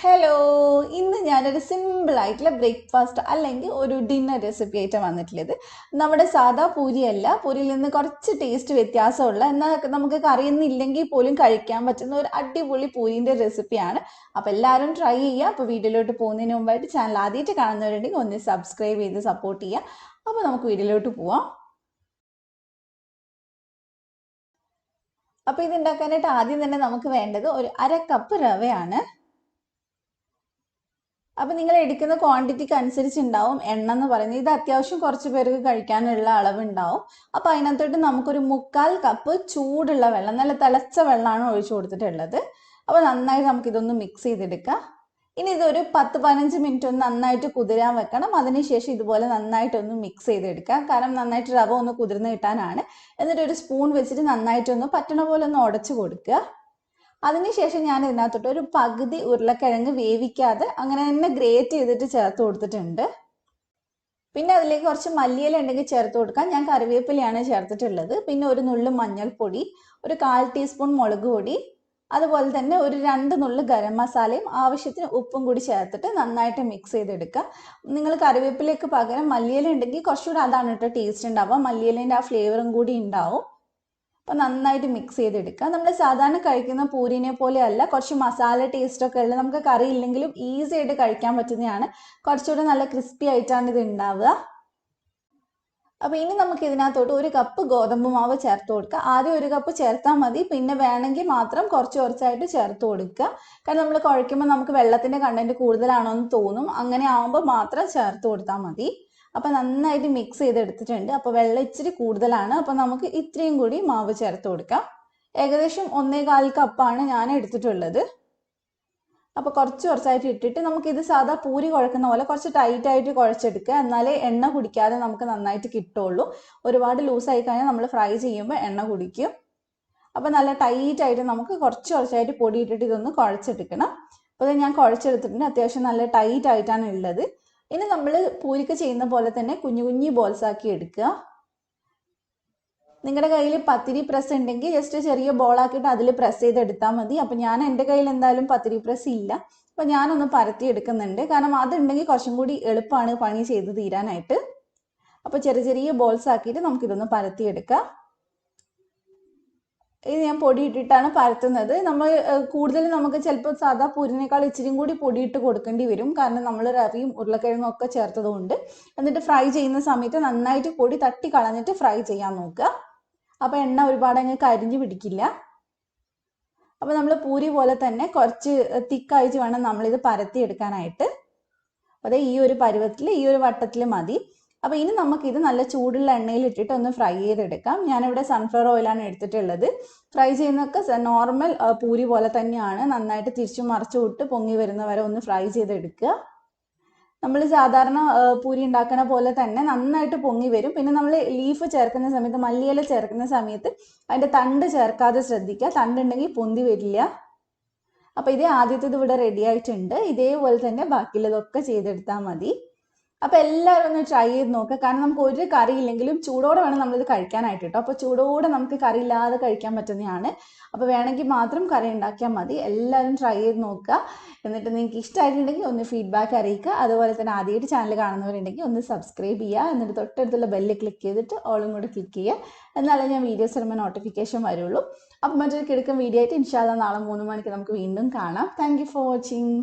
Hello, ഇന്ന് ഞാനൊരു സിമ്പിളായിട്ടുള്ള ബ്രേക്ക്ഫാസ്റ്റ് അല്ലെങ്കിൽ ഒരു ഡിന്നർ റെസിപ്പി ആയിട്ട് വന്നിട്ടുള്ളത്. നമ്മുടെ സാധാ പൂരിയല്ല, പൂരിയിൽ നിന്ന് കുറച്ച് ടേസ്റ്റ് വ്യത്യാസമുള്ള, എന്നാൽ നമുക്ക് കറിയൊന്നും ഇല്ലെങ്കിൽ പോലും കഴിക്കാൻ പറ്റുന്ന ഒരു അടിപൊളി പൂരിൻ്റെ റെസിപ്പിയാണ്. അപ്പോൾ എല്ലാവരും ട്രൈ ചെയ്യുക. അപ്പോൾ വീഡിയോയിലോട്ട് പോകുന്നതിന് മുമ്പായിട്ട് ചാനൽ ആദ്യമായിട്ട് കാണുന്നവരുണ്ടെങ്കിൽ ഒന്ന് സബ്സ്ക്രൈബ് ചെയ്ത് സപ്പോർട്ട് ചെയ്യുക. അപ്പോൾ നമുക്ക് വീഡിയോയിലോട്ട് പോവാം. അപ്പോൾ ഇത് ഉണ്ടാക്കാനായിട്ട് ആദ്യം തന്നെ നമുക്ക് വേണ്ടത് ഒരു 1/2 കപ്പ് റവയാണ്. അപ്പോൾ നിങ്ങൾ എടുക്കുന്ന ക്വാണ്ടിറ്റിക്ക് അനുസരിച്ചുണ്ടാവും എണ്ണ എന്ന് പറയുന്നത്. ഇത് അത്യാവശ്യം കുറച്ച് പേർക്ക് കഴിക്കാനുള്ള അളവുണ്ടാവും. അപ്പോൾ അതിനകത്തോട്ട് നമുക്കൊരു 1/4 കപ്പ് ചൂടുള്ള വെള്ളം, നല്ല തിളച്ച വെള്ളമാണ് ഒഴിച്ചു കൊടുത്തിട്ടുള്ളത്. അപ്പോൾ നന്നായിട്ട് നമുക്കിതൊന്ന് മിക്സ് ചെയ്തെടുക്കാം. ഇനി ഇതൊരു 10-15 മിനിറ്റ് ഒന്ന് നന്നായിട്ട് കുതിരാൻ വെക്കണം. അതിനുശേഷം ഇതുപോലെ നന്നായിട്ടൊന്ന് മിക്സ് ചെയ്തെടുക്കാം. കാരണം നന്നായിട്ട് റവ ഒന്ന് കുതിർന്ന് കിട്ടാനാണ്. എന്നിട്ട് ഒരു സ്പൂൺ വെച്ചിട്ട് നന്നായിട്ടൊന്ന് പറ്റണ പോലെ ഒന്ന് ഉടച്ചു കൊടുക്കുക. അതിനുശേഷം ഞാൻ ഇതിനകത്തോട്ട് ഒരു പകുതി ഉരുളക്കിഴങ്ങ് വേവിക്കാതെ അങ്ങനെ തന്നെ ഗ്രേറ്റ് ചെയ്തിട്ട് ചേർത്ത് കൊടുത്തിട്ടുണ്ട്. പിന്നെ അതിലേക്ക് കുറച്ച് മല്ലിയില ഉണ്ടെങ്കിൽ ചേർത്ത് കൊടുക്കാം. ഞാൻ കറിവേപ്പിലയാണ് ചേർത്തിട്ടുള്ളത്. പിന്നെ ഒരു നുള്ളു മഞ്ഞൾപ്പൊടി, ഒരു 1/4 ടീസ്പൂൺ മുളക് പൊടി, അതുപോലെ തന്നെ ഒരു 2 നുള്ളു ഗരം മസാലയും ആവശ്യത്തിന് ഉപ്പും കൂടി ചേർത്തിട്ട് നന്നായിട്ട് മിക്സ് ചെയ്തെടുക്കുക. നിങ്ങൾ കറിവേപ്പിലയ്ക്ക് പകരം മല്ലിയില ഉണ്ടെങ്കിൽ കുറച്ചുകൂടി അതാണ് കേട്ടോ ടേസ്റ്റ് ഉണ്ടാവുക. മല്ലിയിലേൻ്റെ ആ ഫ്ലേവറും കൂടി ഉണ്ടാവും. അപ്പോൾ നന്നായിട്ട് മിക്സ് ചെയ്തെടുക്കുക. നമ്മൾ സാധാരണ കഴിക്കുന്ന പൂരിനെ പോലെയല്ല, കുറച്ച് മസാല ടേസ്റ്റൊക്കെ ഉള്ള, നമുക്ക് കറി ഇല്ലെങ്കിലും ഈസി ആയിട്ട് കഴിക്കാൻ പറ്റുന്നതാണ്. കുറച്ചുകൂടി നല്ല ക്രിസ്പി ആയിട്ടാണ് ഇത് ഉണ്ടാവുക. അപ്പോൾ ഇനി നമുക്ക് ഇതിനകത്തോട്ട് 1 കപ്പ് ഗോതമ്പ് മാവ് ചേർത്ത് കൊടുക്കുക. ആദ്യം 1 കപ്പ് ചേർത്താൽ മതി, പിന്നെ വേണമെങ്കിൽ മാത്രം കുറച്ച് കുറച്ചായിട്ട് ചേർത്ത് കൊടുക്കുക. കാരണം നമ്മൾ കുഴയ്ക്കുമ്പോൾ നമുക്ക് വെള്ളത്തിൻ്റെ കണ്ടൻറ്റ് കൂടുതലാണോ എന്ന് തോന്നും. അങ്ങനെ ആകുമ്പോൾ മാത്രം ചേർത്ത് കൊടുത്താൽ മതി. അപ്പോൾ നന്നായിട്ട് മിക്സ് ചെയ്തെടുത്തിട്ടുണ്ട്. അപ്പോൾ വെള്ളം ഇച്ചിരി കൂടുതലാണ്. അപ്പോൾ നമുക്ക് ഇത്രയും കൂടി മാവ് ചേർത്ത് കൊടുക്കാം. ഏകദേശം 1/4 കപ്പാണ് ഞാൻ എടുത്തിട്ടുള്ളത്. അപ്പോൾ കുറച്ചായിട്ട് ഇട്ടിട്ട് നമുക്കിത് സാധാ പൂരി കുഴക്കുന്ന പോലെ കുറച്ച് ടൈറ്റായിട്ട് കുഴച്ചെടുക്കുക. എന്നാലേ എണ്ണ കുടിക്കാതെ നമുക്ക് നന്നായിട്ട് കിട്ടുള്ളൂ. ഒരുപാട് ലൂസായി കഴിഞ്ഞാൽ നമ്മൾ ഫ്രൈ ചെയ്യുമ്പോൾ എണ്ണ കുടിക്കും. അപ്പോൾ നല്ല ടൈറ്റായിട്ട് നമുക്ക് കുറച്ചായിട്ട് പൊടി ഇട്ടിട്ട് ഇതൊന്ന് കുഴച്ചെടുക്കണം. അപ്പോൾ ഞാൻ കുഴച്ചെടുത്തിട്ടുണ്ട്. അത്യാവശ്യം നല്ല ടൈറ്റായിട്ടാണ് ഉള്ളത്. ഇനി നമ്മൾ പൂരിക്ക് ചെയ്യുന്ന പോലെ തന്നെ കുഞ്ഞു കുഞ്ഞു ബോൾസ് ആക്കി എടുക്കുക. നിങ്ങളുടെ കയ്യിൽ പത്തിരി പ്രസ് ഉണ്ടെങ്കിൽ ജസ്റ്റ് ചെറിയ ബോളാക്കിയിട്ട് അതിൽ പ്രസ് ചെയ്തെടുത്താൽ മതി. അപ്പോൾ എൻ്റെ കയ്യിൽ എന്തായാലും പത്തിരി പ്രസ് ഇല്ല. അപ്പോൾ ഞാനൊന്ന് പരത്തി എടുക്കുന്നുണ്ട്. കാരണം അതുണ്ടെങ്കിൽ കുറച്ചും കൂടി എളുപ്പമാണ് പണി ചെയ്ത് തീരാനായിട്ട്. അപ്പോൾ ചെറിയ ബോൾസ് ആക്കിയിട്ട് നമുക്കിതൊന്ന് പരത്തിയെടുക്കാം. ഇത് ഞാൻ പൊടി ഇട്ടിട്ടാണ് പരത്തുന്നത്. നമ്മൾ കൂടുതലും നമുക്ക് ചിലപ്പോൾ സാധാ പൂരിനേക്കാൾ ഇച്ചിരി കൂടി പൊടിയിട്ട് കൊടുക്കേണ്ടി വരും. കാരണം നമ്മൾ റവയും ഉരുളക്കിഴങ്ങും ഒക്കെ ചേർത്തതുകൊണ്ട്. എന്നിട്ട് ഫ്രൈ ചെയ്യുന്ന സമയത്ത് നന്നായിട്ട് പൊടി തട്ടി കളഞ്ഞിട്ട് ഫ്രൈ ചെയ്യാൻ നോക്കുക. അപ്പോൾ എണ്ണ ഒരുപാട് അങ്ങ് കരിഞ്ഞു പിടിക്കില്ല. അപ്പോൾ നമ്മൾ പൂരി പോലെ തന്നെ കുറച്ച് തിക്കായിട്ട് വേണം നമ്മളിത് പരത്തിയെടുക്കാനായിട്ട്. അതെ, ഈ ഒരു പരുവത്തിൽ, ഈ ഒരു വട്ടത്തിൽ മതി. അപ്പോൾ ഇനി നമുക്കിത് നല്ല ചൂടുള്ള എണ്ണയിൽ ഇട്ടിട്ട് ഒന്ന് ഫ്രൈ ചെയ്തെടുക്കാം. ഞാനിവിടെ സൺഫ്ലവർ ഓയിലാണ് എടുത്തിട്ടുള്ളത്. ഫ്രൈ ചെയ്യുന്നതൊക്കെ നോർമൽ പൂരി പോലെ തന്നെയാണ്. നന്നായിട്ട് തിരിച്ചു മറിച്ചു വിട്ട് പൊങ്ങി വരുന്ന വരെ ഒന്ന് ഫ്രൈ ചെയ്തെടുക്കുക. നമ്മൾ സാധാരണ പൂരി ഉണ്ടാക്കുന്ന പോലെ തന്നെ നന്നായിട്ട് പൊങ്ങി വരും. പിന്നെ നമ്മൾ ലീഫ് ചേർക്കുന്ന സമയത്ത്, മല്ലിയില ചേർക്കുന്ന സമയത്ത് അതിൻ്റെ തണ്ട് ചേർക്കാതെ ശ്രദ്ധിക്കുക. തണ്ടുണ്ടെങ്കിൽ പൊന്തി വരില്ല. അപ്പോൾ ഇതേ ആദ്യത്തേത് ഇവിടെ റെഡി ആയിട്ടുണ്ട്. ഇതേപോലെ തന്നെ ബാക്കിയുള്ളതൊക്കെ ചെയ്തെടുത്താൽ മതി. അപ്പോൾ എല്ലാവരും ഒന്ന് ട്രൈ ചെയ്ത് നോക്കുക. കാരണം നമുക്ക് ഒരു കറി ഇല്ലെങ്കിലും ചൂടോടെ വേണം നമ്മളിത് കഴിക്കാനായിട്ട് കേട്ടോ. അപ്പോൾ ചൂടോടെ നമുക്ക് കറി ഇല്ലാതെ കഴിക്കാൻ പറ്റുന്നതാണ്. അപ്പോൾ വേണമെങ്കിൽ മാത്രം കറി ഉണ്ടാക്കിയാൽ മതി. എല്ലാവരും ട്രൈ ചെയ്ത് നോക്കുക. എന്നിട്ട് നിങ്ങൾക്ക് ഇഷ്ടമായിട്ടുണ്ടെങ്കിൽ ഒന്ന് ഫീഡ്ബാക്ക് അറിയിക്കുക. അതുപോലെ തന്നെ ആദ്യമായിട്ട് ചാനൽ കാണുന്നവരുണ്ടെങ്കിൽ ഒന്ന് സബ്സ്ക്രൈബ് ചെയ്യുക. എന്നിട്ട് തൊട്ടടുത്തുള്ള ബെല്ല് ക്ലിക്ക് ചെയ്തിട്ട് ഓളും കൂടെ ക്ലിക്ക് ചെയ്യുക. എന്നാലേ ഞാൻ വീഡിയോസ് ഇടുമ്പോൾ നോട്ടിഫിക്കേഷൻ വരുള്ളൂ. അപ്പോൾ മറ്റൊരു കിടക്കും വീഡിയോ ആയിട്ട് ഇൻഷാ അല്ലാഹ് നാളെ 3 മണിക്ക് നമുക്ക് വീണ്ടും കാണാം. Thank you for watching.